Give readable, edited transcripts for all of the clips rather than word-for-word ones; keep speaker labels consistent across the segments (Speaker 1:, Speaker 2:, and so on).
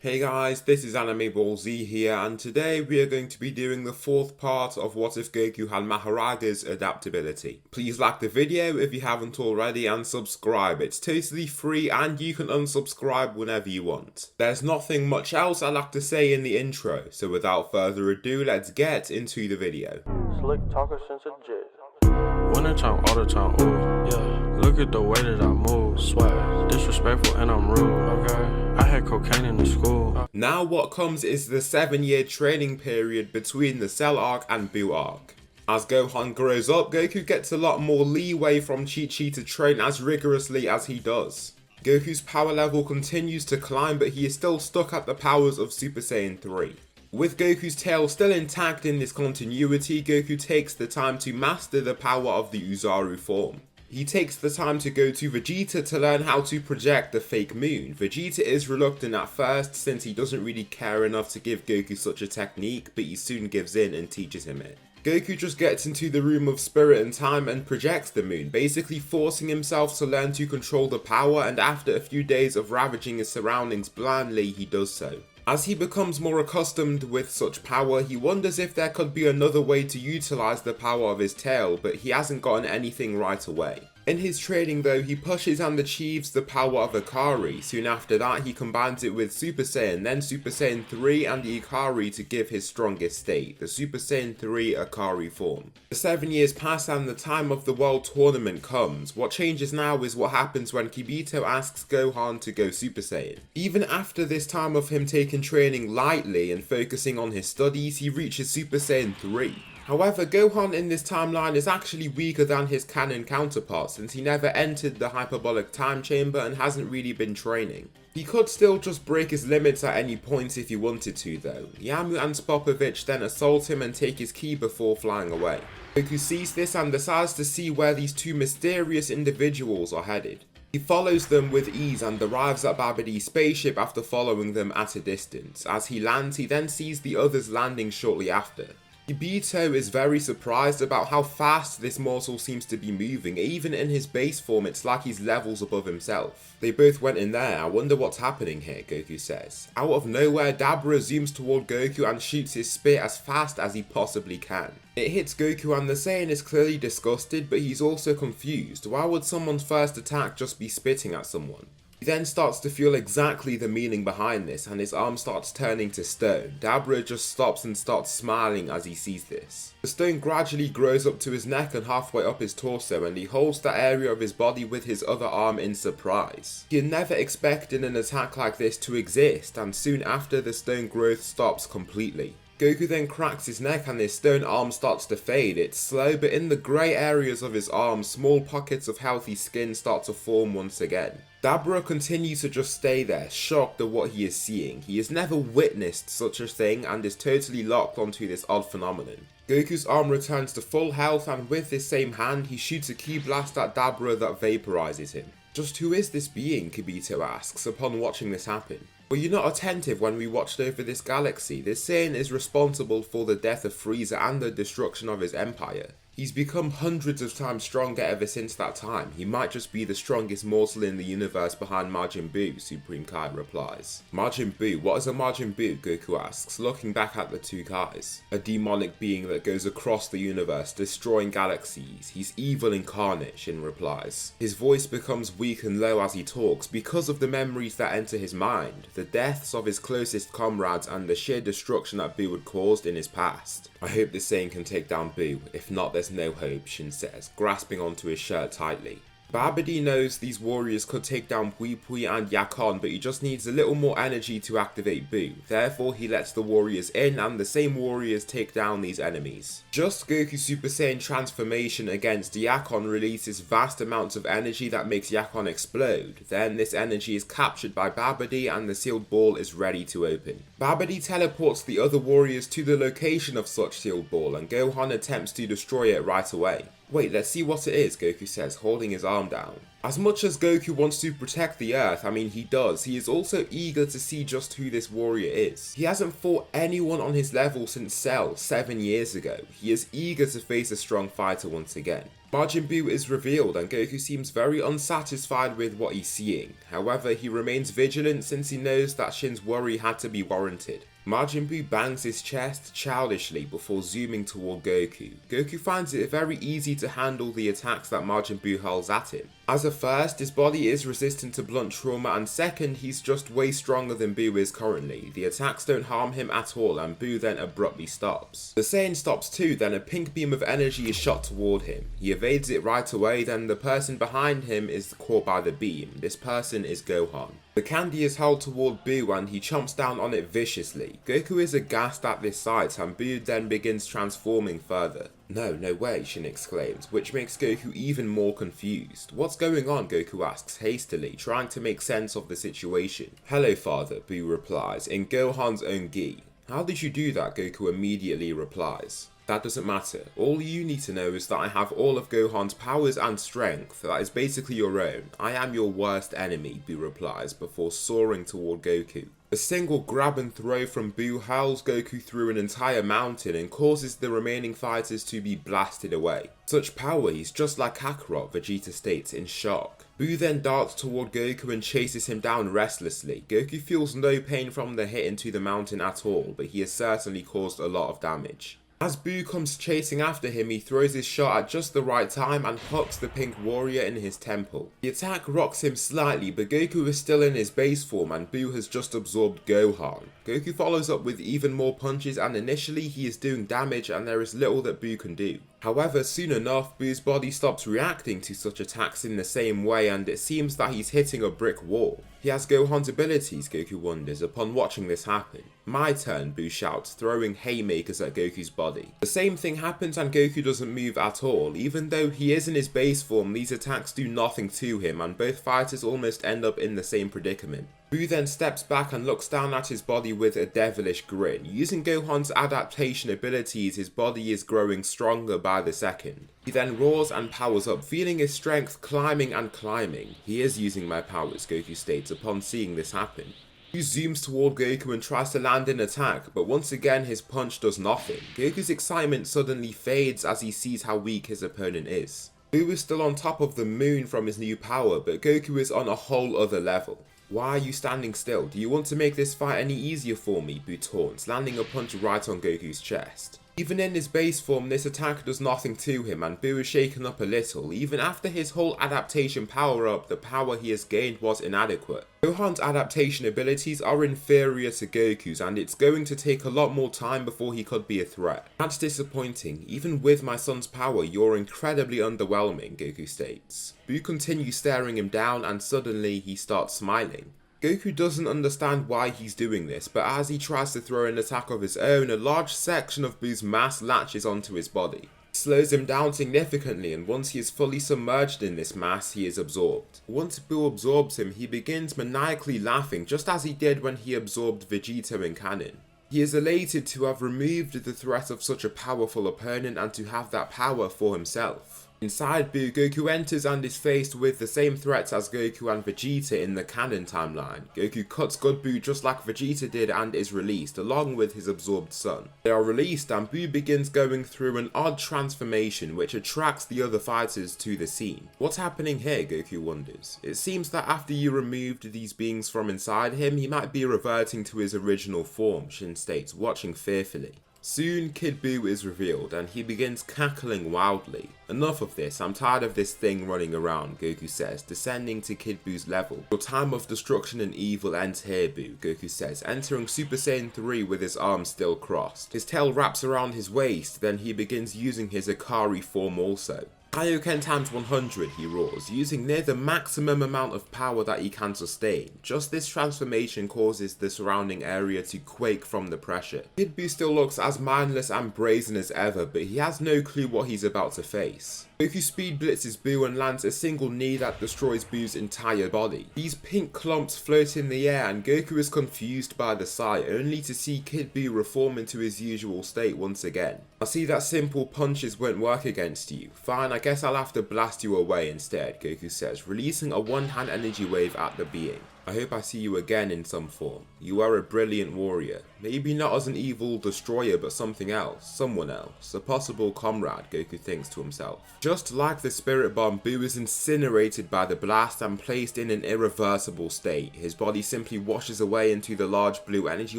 Speaker 1: Hey guys, this is Anime Ball Z here, and today we are going to be doing the fourth part of What If Goku Had MAHORAGA'S adaptability. Please like the video if you haven't already and subscribe. It's totally free and you can unsubscribe whenever you want. There's nothing much else I'd like to say in the intro, so without further ado, let's get into the video.
Speaker 2: Slick talker since a jet. Winter time, all the time, ooh, yeah. Look at the way that I move, swag. Disrespectful and I'm rude, okay. I had cocaine in the school.
Speaker 1: Now what comes is the 7-year training period between the Cell arc and Buu arc. As Gohan grows up, Goku gets a lot more leeway from Chi-Chi to train as rigorously as he does. Goku's power level continues to climb, but he is still stuck at the powers of Super Saiyan 3. With Goku's tail still intact in this continuity, Goku takes the time to master the power of the Uzaru form. He takes the time to go to Vegeta to learn how to project the fake moon. Vegeta is reluctant at first since he doesn't really care enough to give Goku such a technique, but he soon gives in and teaches him it. Goku just gets into the room of spirit and time and projects the moon, basically forcing himself to learn to control the power, and after a few days of ravaging his surroundings blindly, he does so. As he becomes more accustomed with such power, he wonders if there could be another way to utilize the power of his tail, but he hasn't gotten anything right away. In his training though, he pushes and achieves the power of Ikari. Soon after that, he combines it with Super Saiyan, then Super Saiyan 3 and the Ikari to give his strongest state, the Super Saiyan 3 Ikari form. The 7 years pass and the time of the World Tournament comes. What changes now is what happens when Kibito asks Gohan to go Super Saiyan. Even after this time of him taking training lightly and focusing on his studies, he reaches Super Saiyan 3. However, Gohan in this timeline is actually weaker than his canon counterpart since he never entered the hyperbolic time chamber and hasn't really been training. He could still just break his limits at any point if he wanted to though. Yamu and Spopovich then assault him and take his ki before flying away. Goku sees this and decides to see where these two mysterious individuals are headed. He follows them with ease and arrives at Babidi's spaceship after following them at a distance. As he lands, he then sees the others landing shortly after. Kibito is very surprised about how fast this mortal seems to be moving. Even in his base form, it's like he's levels above himself. They both went in there. I wonder what's happening here, Goku says. Out of nowhere, Dabura zooms toward Goku and shoots his spear as fast as he possibly can. It hits Goku and the Saiyan is clearly disgusted, but he's also confused. Why would someone's first attack just be spitting at someone? He then starts to feel exactly the meaning behind this and his arm starts turning to stone. Dabura just stops and starts smiling as he sees this. The stone gradually grows up to his neck and halfway up his torso, and he holds that area of his body with his other arm in surprise. He had never expected an attack like this to exist, and soon after the stone growth stops completely. Goku then cracks his neck and his stone arm starts to fade. It's slow, but in the grey areas of his arm, small pockets of healthy skin start to form once again. Dabura continues to just stay there, shocked at what he is seeing. He has never witnessed such a thing and is totally locked onto this odd phenomenon. Goku's arm returns to full health, and with this same hand, he shoots a ki blast at Dabura that vaporizes him. Just who is this being, Kibito asks upon watching this happen. Were you not attentive when we watched over this galaxy? This Saiyan is responsible for the death of Frieza and the destruction of his empire. He's become hundreds of times stronger ever since that time. He might just be the strongest mortal in the universe behind Majin Buu, Supreme Kai replies. Majin Buu? What is a Majin Buu? Goku asks, looking back at the two Kais. A demonic being that goes across the universe, destroying galaxies. He's evil incarnate, Shin replies. His voice becomes weak and low as he talks because of the memories that enter his mind, the deaths of his closest comrades and the sheer destruction that Buu had caused in his past. I hope this Saiyan can take down Buu. If not, there's no hope, Shin says, grasping onto his shirt tightly. Babidi knows these warriors could take down Pui Pui and Yakon, but he just needs a little more energy to activate Buu. Therefore, he lets the warriors in and the same warriors take down these enemies. Just Goku's Super Saiyan transformation against Yakon releases vast amounts of energy that makes Yakon explode. Then this energy is captured by Babidi and the sealed ball is ready to open. Babidi teleports the other warriors to the location of such sealed ball and Gohan attempts to destroy it right away. Wait, let's see what it is, Goku says, holding his arm down. As much as Goku wants to protect the Earth, he does, he is also eager to see just who this warrior is. He hasn't fought anyone on his level since Cell 7 years ago. He is eager to face a strong fighter once again. Majin Buu is revealed and Goku seems very unsatisfied with what he's seeing. However, he remains vigilant since he knows that Shin's worry had to be warranted. Majin Buu bangs his chest childishly before zooming toward Goku. Goku finds it very easy to handle the attacks that Majin Buu hurls at him. As a first, his body is resistant to blunt trauma, and second, he's just way stronger than Buu is currently. The attacks don't harm him at all, and Buu then abruptly stops. The Saiyan stops too, then a pink beam of energy is shot toward him. He evades it right away, then the person behind him is caught by the beam. This person is Gohan. The candy is hurled toward Buu and he chomps down on it viciously. Goku is aghast at this sight and Buu then begins transforming further. No way, Shin exclaims, which makes Goku even more confused. What's going on? Goku asks hastily, trying to make sense of the situation. Hello father, Buu replies, in Gohan's own gi. How did you do that? Goku immediately replies. That doesn't matter. All you need to know is that I have all of Gohan's powers and strength. That is basically your own. I am your worst enemy, Buu replies before soaring toward Goku. A single grab and throw from Buu hurls Goku through an entire mountain and causes the remaining fighters to be blasted away. Such power, he's just like Kakarot, Vegeta states in shock. Buu then darts toward Goku and chases him down restlessly. Goku feels no pain from the hit into the mountain at all, but he has certainly caused a lot of damage. As Buu comes chasing after him, he throws his shot at just the right time and hooks the pink warrior in his temple. The attack rocks him slightly, but Goku is still in his base form and Buu has just absorbed Gohan. Goku follows up with even more punches and initially he is doing damage and there is little that Buu can do. However, soon enough, Buu's body stops reacting to such attacks in the same way and it seems that he's hitting a brick wall. He has Gohan's abilities, Goku wonders, upon watching this happen. My turn, Buu shouts, throwing haymakers at Goku's body. The same thing happens and Goku doesn't move at all. Even though he is in his base form, these attacks do nothing to him and both fighters almost end up in the same predicament. Buu then steps back and looks down at his body with a devilish grin. Using Gohan's adaptation abilities, his body is growing stronger by the second. He then roars and powers up, feeling his strength climbing and climbing. He is using my powers, Goku states upon seeing this happen. Buu zooms toward Goku and tries to land an attack, but once again his punch does nothing. Goku's excitement suddenly fades as he sees how weak his opponent is. Buu is still on top of the moon from his new power, but Goku is on a whole other level. Why are you standing still? Do you want to make this fight any easier for me? Buu taunts, landing a punch right on Goku's chest. Even in his base form, this attack does nothing to him and Buu is shaken up a little. Even after his whole adaptation power up, the power he has gained was inadequate. Gohan's adaptation abilities are inferior to Goku's and it's going to take a lot more time before he could be a threat. That's disappointing. Even with my son's power, you're incredibly underwhelming, Goku states. Buu continues staring him down and suddenly he starts smiling. Goku doesn't understand why he's doing this, but as he tries to throw an attack of his own, a large section of Buu's mass latches onto his body. It slows him down significantly and once he is fully submerged in this mass, he is absorbed. Once Buu absorbs him, he begins maniacally laughing just as he did when he absorbed Vegeta in canon. He is elated to have removed the threat of such a powerful opponent and to have that power for himself. Inside Buu, Goku enters and is faced with the same threats as Goku and Vegeta in the canon timeline. Goku cuts good Buu just like Vegeta did and is released, along with his absorbed son. They are released and Buu begins going through an odd transformation which attracts the other fighters to the scene. What's happening here? Goku wonders. It seems that after you removed these beings from inside him, he might be reverting to his original form, Shin states, watching fearfully. Soon Kid Buu is revealed and he begins cackling wildly. Enough of this, I'm tired of this thing running around, Goku says, descending to Kid Buu's level. Your time of destruction and evil ends here, Buu, Goku says, entering Super Saiyan 3 with his arms still crossed. His tail wraps around his waist, then he begins using his Ikari form also. Kaioken times 100, he roars, using near the maximum amount of power that he can sustain. Just this transformation causes the surrounding area to quake from the pressure. Kid Buu still looks as mindless and brazen as ever, but he has no clue what he's about to face. Goku speed blitzes Buu and lands a single knee that destroys Buu's entire body. These pink clumps float in the air and Goku is confused by the sight, only to see Kid Buu reform into his usual state once again. I see that simple punches won't work against you. Fine, I guess I'll have to blast you away instead, Goku says, releasing a one-hand energy wave at the being. I hope I see you again in some form. You are a brilliant warrior. Maybe not as an evil destroyer, but something else, someone else, a possible comrade, Goku thinks to himself. Just like the spirit bomb, Buu is incinerated by the blast and placed in an irreversible state. His body simply washes away into the large blue energy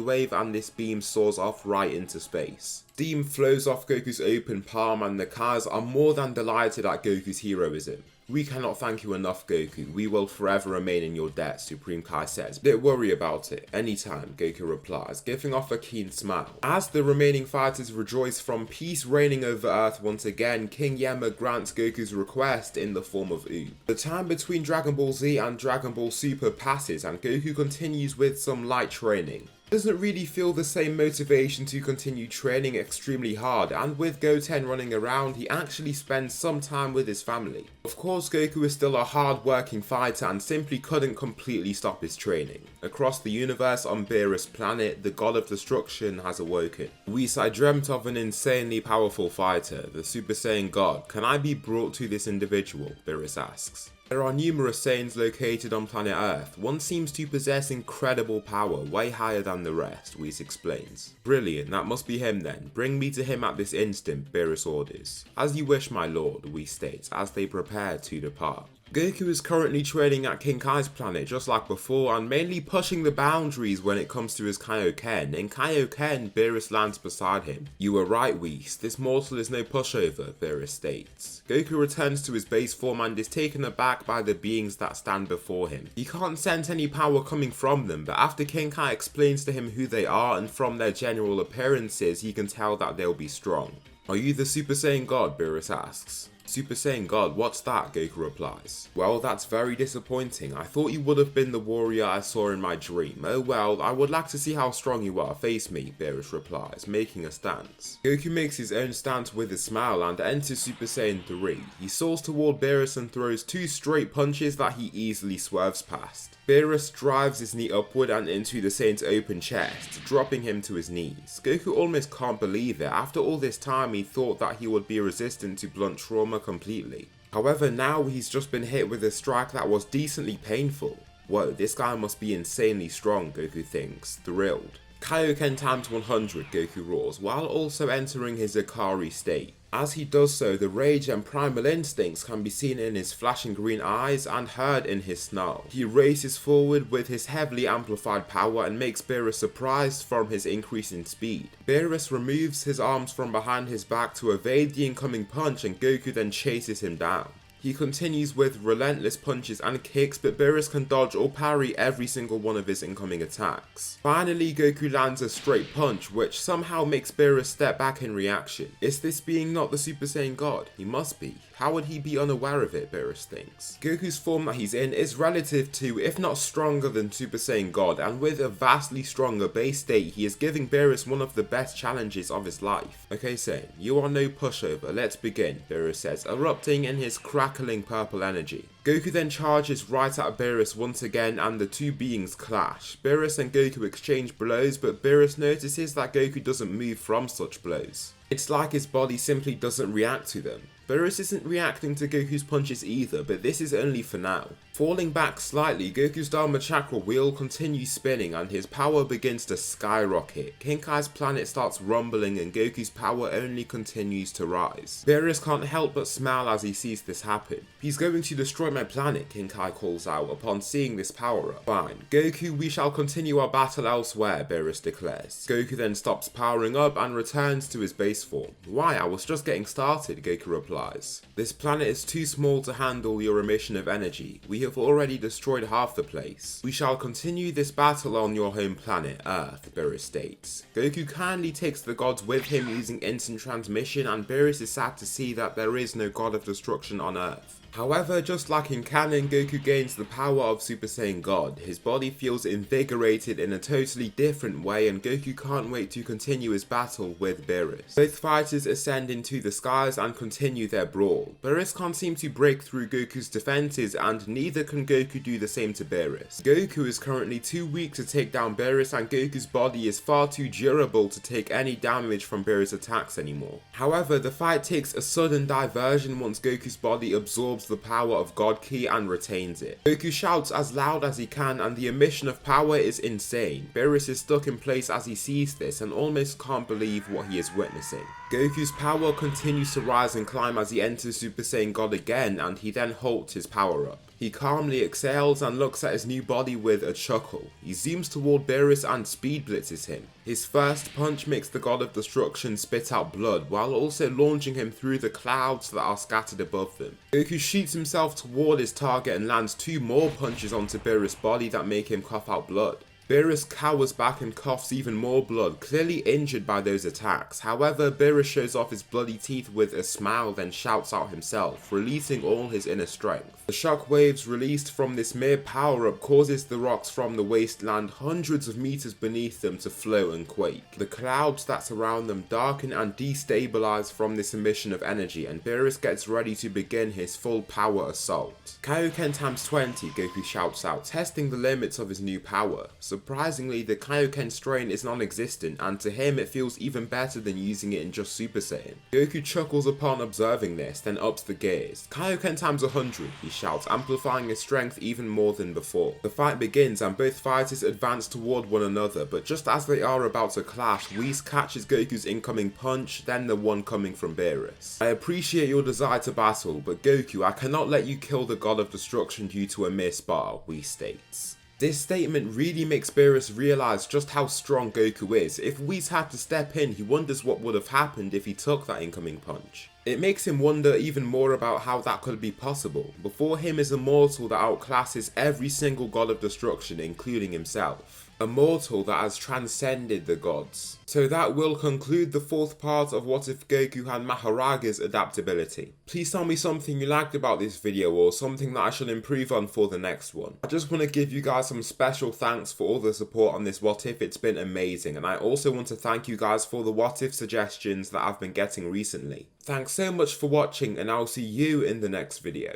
Speaker 1: wave, and this beam soars off right into space. Steam flows off Goku's open palm, and the Kais are more than delighted at Goku's heroism. We cannot thank you enough, Goku. We will forever remain in your debt, Supreme Kai says. Don't worry about it. Anytime, Goku replies, giving off a keen smile. As the remaining fighters rejoice from peace reigning over Earth once again, King Yama grants Goku's request in the form of Oob. The time between Dragon Ball Z and Dragon Ball Super passes, and Goku continues with some light training. Doesn't really feel the same motivation to continue training extremely hard, and with Goten running around, he actually spends some time with his family. Of course, Goku is still a hard-working fighter and simply couldn't completely stop his training. Across the universe on Beerus planet, the god of destruction has awoken. I dreamt of an insanely powerful fighter, the Super Saiyan God. Can I be brought to this individual? Beerus asks. There are numerous Saiyans located on planet Earth. One seems to possess incredible power, way higher than the rest, Whis explains. Brilliant, that must be him then. Bring me to him at this instant, Beerus orders. As you wish, my lord, Whis states, as they prepare to depart. Goku is currently training at King Kai's planet just like before, and mainly pushing the boundaries when it comes to his Kaioken. In Kaioken, Beerus lands beside him. You were right, Whis. This mortal is no pushover, Beerus states. Goku returns to his base form and is taken aback by the beings that stand before him. He can't sense any power coming from them, but after King Kai explains to him who they are and from their general appearances, he can tell that they'll be strong. Are you the Super Saiyan God? Beerus asks. Super Saiyan God, what's that? Goku replies. Well, that's very disappointing. I thought you would have been the warrior I saw in my dream. Oh well, I would like to see how strong you are. Face me, Beerus replies, making a stance. Goku makes his own stance with a smile and enters Super Saiyan 3. He soars toward Beerus and throws two straight punches that he easily swerves past. Beerus drives his knee upward and into the Saiyan's open chest, dropping him to his knees. Goku almost can't believe it. After all this time, he thought that he would be resistant to blunt trauma completely. However, now he's just been hit with a strike that was decently painful. Whoa, this guy must be insanely strong, Goku thinks, thrilled. Kaioken times 100, Goku roars, while also entering his Ikari state. As he does so, the rage and primal instincts can be seen in his flashing green eyes and heard in his snarl. He races forward with his heavily amplified power and makes Beerus surprised from his increase in speed. Beerus removes his arms from behind his back to evade the incoming punch, and Goku then chases him down. He continues with relentless punches and kicks, but Beerus can dodge or parry every single one of his incoming attacks. Finally, Goku lands a straight punch, which somehow makes Beerus step back in reaction. Is this being not the Super Saiyan God? He must be. How would he be unaware of it, Beerus thinks. Goku's form that he's in is relative to, if not stronger than Super Saiyan God, and with a vastly stronger base state, he is giving Beerus one of the best challenges of his life. Okay, Saiyan, you are no pushover, let's begin, Beerus says, erupting in his crackling purple energy. Goku then charges right at Beerus once again, and the two beings clash. Beerus and Goku exchange blows, but Beerus notices that Goku doesn't move from such blows. It's like his body simply doesn't react to them. Beerus isn't reacting to Goku's punches either, but this is only for now. Falling back slightly, Goku's Dharma Chakra wheel continues spinning and his power begins to skyrocket. King Kai's planet starts rumbling and Goku's power only continues to rise. Beerus can't help but smile as he sees this happen. He's going to destroy my planet, King Kai calls out upon seeing this power up. Fine, Goku, we shall continue our battle elsewhere, Beerus declares. Goku then stops powering up and returns to his base form. Why, I was just getting started, Goku replies. This planet is too small to handle your emission of energy. We have already destroyed half the place. We shall continue this battle on your home planet, Earth, Beerus states. Goku kindly takes the gods with him using instant transmission, and Beerus is sad to see that there is no god of destruction on Earth. However, just like in canon, Goku gains the power of Super Saiyan God. His body feels invigorated in a totally different way, and Goku can't wait to continue his battle with Beerus. Both fighters ascend into the skies and continue their brawl. Beerus can't seem to break through Goku's defenses, and neither can Goku do the same to Beerus. Goku is currently too weak to take down Beerus, and Goku's body is far too durable to take any damage from Beerus' attacks anymore. However, the fight takes a sudden diversion once Goku's body absorbs absorbs the power of God Ki and retains it. Goku shouts as loud as he can and the emission of power is insane. Beerus is stuck in place as he sees this and almost can't believe what he is witnessing. Goku's power continues to rise and climb as he enters Super Saiyan God again, and he then halts his power up. He calmly exhales and looks at his new body with a chuckle. He zooms toward Beerus and speed blitzes him. His first punch makes the God of Destruction spit out blood, while also launching him through the clouds that are scattered above them. Goku shoots himself toward his target and lands 2 more punches onto Beerus' body that make him cough out blood. Beerus cowers back and coughs even more blood, clearly injured by those attacks. However, Beerus shows off his bloody teeth with a smile, then shouts out himself, releasing all his inner strength. The shockwaves released from this mere power-up causes the rocks from the wasteland hundreds of meters beneath them to float and quake. The clouds that surround them darken and destabilize from this emission of energy, and Beerus gets ready to begin his full power assault. Kaioken times 20, Goku shouts out, testing the limits of his new power. Surprisingly, the Kaioken strain is non-existent, and to him it feels even better than using it in just Super Saiyan. Goku chuckles upon observing this, then ups the gears. Kaioken times 100, he shouts, amplifying his strength even more than before. The fight begins and both fighters advance toward one another, but just as they are about to clash, Whis catches Goku's incoming punch, then the one coming from Beerus. I appreciate your desire to battle, but Goku, I cannot let you kill the God of Destruction due to a mere spar, Whis states. This statement really makes Beerus realise just how strong Goku is. If Whis had to step in, he wonders what would have happened if he took that incoming punch. It makes him wonder even more about how that could be possible. Before him is a mortal that outclasses every single God of Destruction, including himself. A mortal that has transcended the gods. So that will conclude the 4th part of What If Goku Had MAHORAGA'S adaptability. Please tell me something you liked about this video or something that I should improve on for the next one. I just want to give you guys some special thanks for all the support on this What If. It's been amazing, and I also want to thank you guys for the What If suggestions that I've been getting recently. Thanks so much for watching, and I'll see you in the next video.